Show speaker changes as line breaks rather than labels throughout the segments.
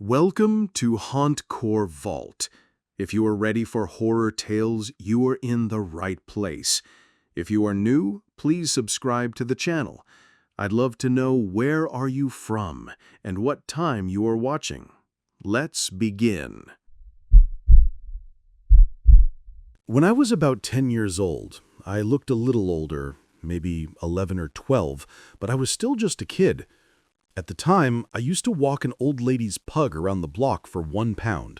Welcome to Hauntcore Vault. If you are ready for horror tales, you are in the right place. If you are new, please subscribe to the channel. I'd love to know where are you from and what time you are watching. Let's begin. When I was about 10 years old, I looked a little older, maybe 11 or 12, but I was still just a kid. At the time, I used to walk an old lady's pug around the block for £1.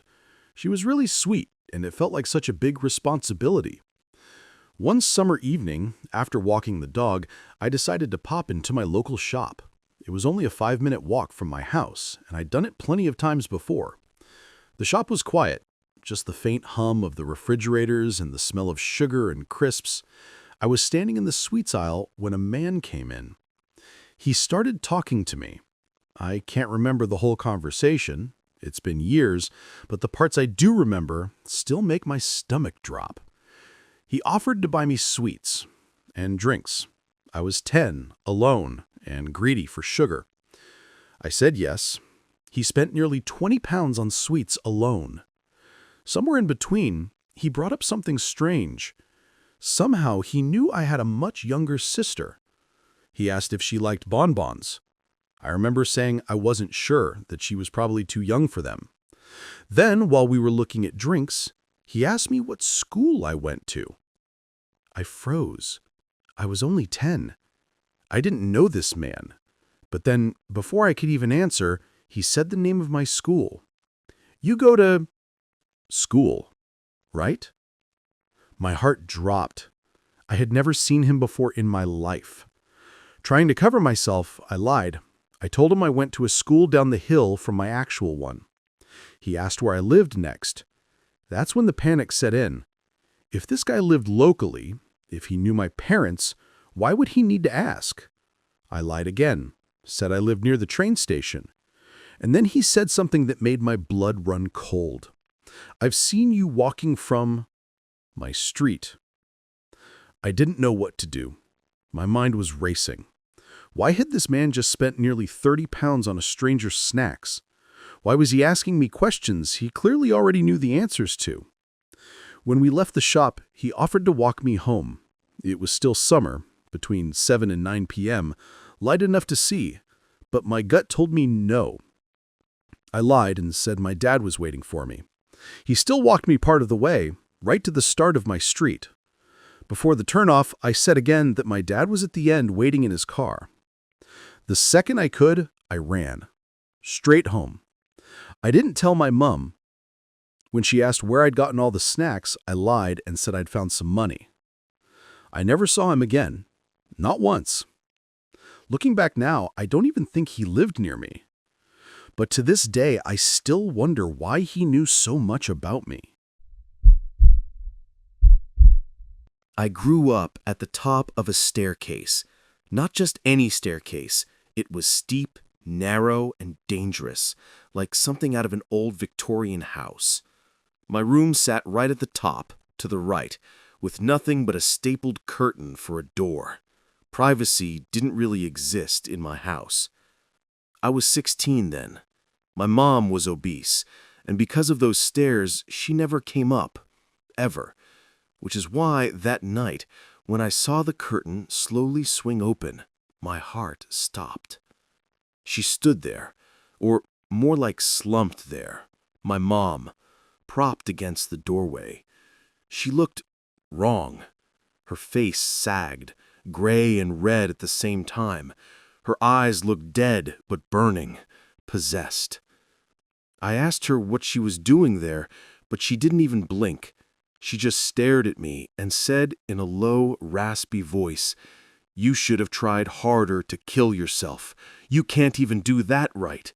She was really sweet, and it felt like such a big responsibility. One summer evening, after walking the dog, I decided to pop into my local shop. It was only a 5-minute walk from my house, and I'd done it plenty of times before. The shop was quiet, just the faint hum of the refrigerators and the smell of sugar and crisps. I was standing in the sweets aisle when a man came in. He started talking to me. I can't remember the whole conversation. It's been years, but the parts I do remember still make my stomach drop. He offered to buy me sweets and drinks. I was 10, alone, and greedy for sugar. I said yes. He spent nearly £20 on sweets alone. Somewhere in between, he brought up something strange. Somehow he knew I had a much younger sister. He asked if she liked bonbons. I remember saying I wasn't sure, that she was probably too young for them. Then, while we were looking at drinks, he asked me what school I went to. I froze. I was only 10. I didn't know this man. But then, before I could even answer, he said the name of my school. "You go to school, right?" My heart dropped. I had never seen him before in my life. Trying to cover myself, I lied. I told him I went to a school down the hill from my actual one. He asked where I lived next. That's when the panic set in. If this guy lived locally, if he knew my parents, why would he need to ask? I lied again, said I lived near the train station. And then he said something that made my blood run cold. "I've seen you walking from my street." I didn't know what to do. My mind was racing. Why had this man just spent nearly £30 on a stranger's snacks? Why was he asking me questions he clearly already knew the answers to? When we left the shop, he offered to walk me home. It was still summer, between 7 and 9 p.m., light enough to see, but my gut told me no. I lied and said my dad was waiting for me. He still walked me part of the way, right to the start of my street. Before the turnoff, I said again that my dad was at the end waiting in his car. The second I could, I ran. Straight home. I didn't tell my mom. When she asked where I'd gotten all the snacks, I lied and said I'd found some money. I never saw him again. Not once. Looking back now, I don't even think he lived near me. But to this day, I still wonder why he knew so much about me.
I grew up at the top of a staircase. Not just any staircase. It was steep, narrow, and dangerous, like something out of an old Victorian house. My room sat right at the top, to the right, with nothing but a stapled curtain for a door. Privacy didn't really exist in my house. I was 16 then. My mom was obese, and because of those stairs, she never came up, ever. Which is why, that night, when I saw the curtain slowly swing open, my heart stopped. She stood there, or more like slumped there, my mom, propped against the doorway. She looked wrong. Her face sagged, gray and red at the same time. Her eyes looked dead but burning, possessed. I asked her what she was doing there, but she didn't even blink. She just stared at me and said in a low, raspy voice, "You should have tried harder to kill yourself. You can't even do that right.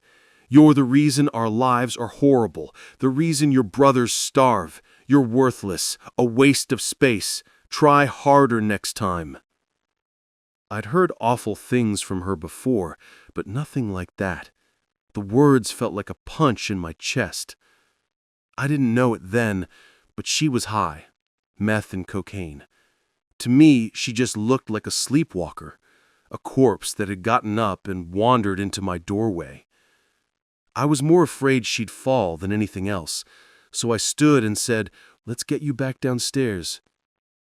You're the reason our lives are horrible, the reason your brothers starve. You're worthless, a waste of space. Try harder next time." I'd heard awful things from her before, but nothing like that. The words felt like a punch in my chest. I didn't know it then, but she was high, meth and cocaine. To me, she just looked like a sleepwalker, a corpse that had gotten up and wandered into my doorway. I was more afraid she'd fall than anything else, so I stood and said, "Let's get you back downstairs."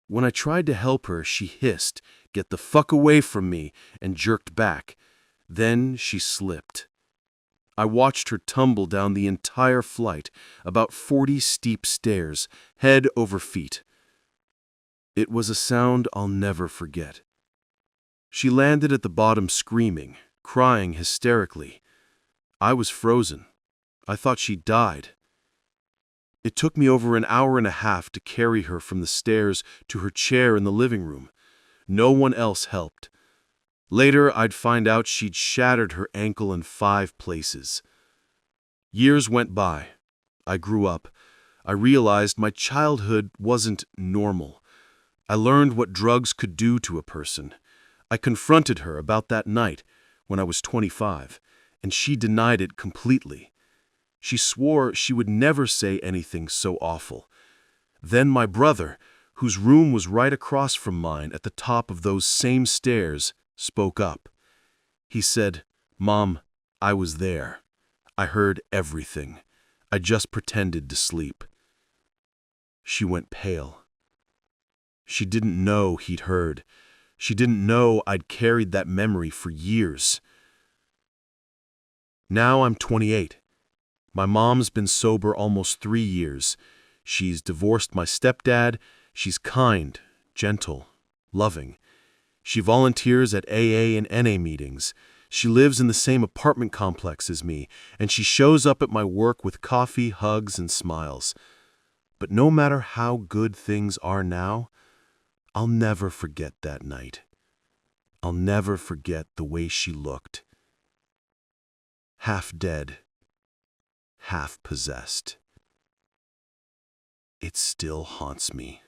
When I tried to help her, she hissed, "Get the fuck away from me," and jerked back. Then she slipped. I watched her tumble down the entire flight, about 40 steep stairs, head over feet. It was a sound I'll never forget. She landed at the bottom screaming, crying hysterically. I was frozen. I thought she'd died. It took me over an hour and a half to carry her from the stairs to her chair in the living room. No one else helped. Later, I'd find out she'd shattered her ankle in 5 places. Years went by. I grew up. I realized my childhood wasn't normal. I learned what drugs could do to a person. I confronted her about that night when I was 25, and she denied it completely. She swore she would never say anything so awful. Then my brother, whose room was right across from mine at the top of those same stairs, spoke up. He said, "Mom, I was there. I heard everything. I just pretended to sleep." She went pale. She didn't know he'd heard. She didn't know I'd carried that memory for years. Now I'm 28. My mom's been sober almost 3 years. She's divorced my stepdad. She's kind, gentle, loving. She volunteers at AA and NA meetings. She lives in the same apartment complex as me, and she shows up at my work with coffee, hugs, and smiles. But no matter how good things are now, I'll never forget that night. I'll never forget the way she looked. Half dead, half possessed. It still haunts me.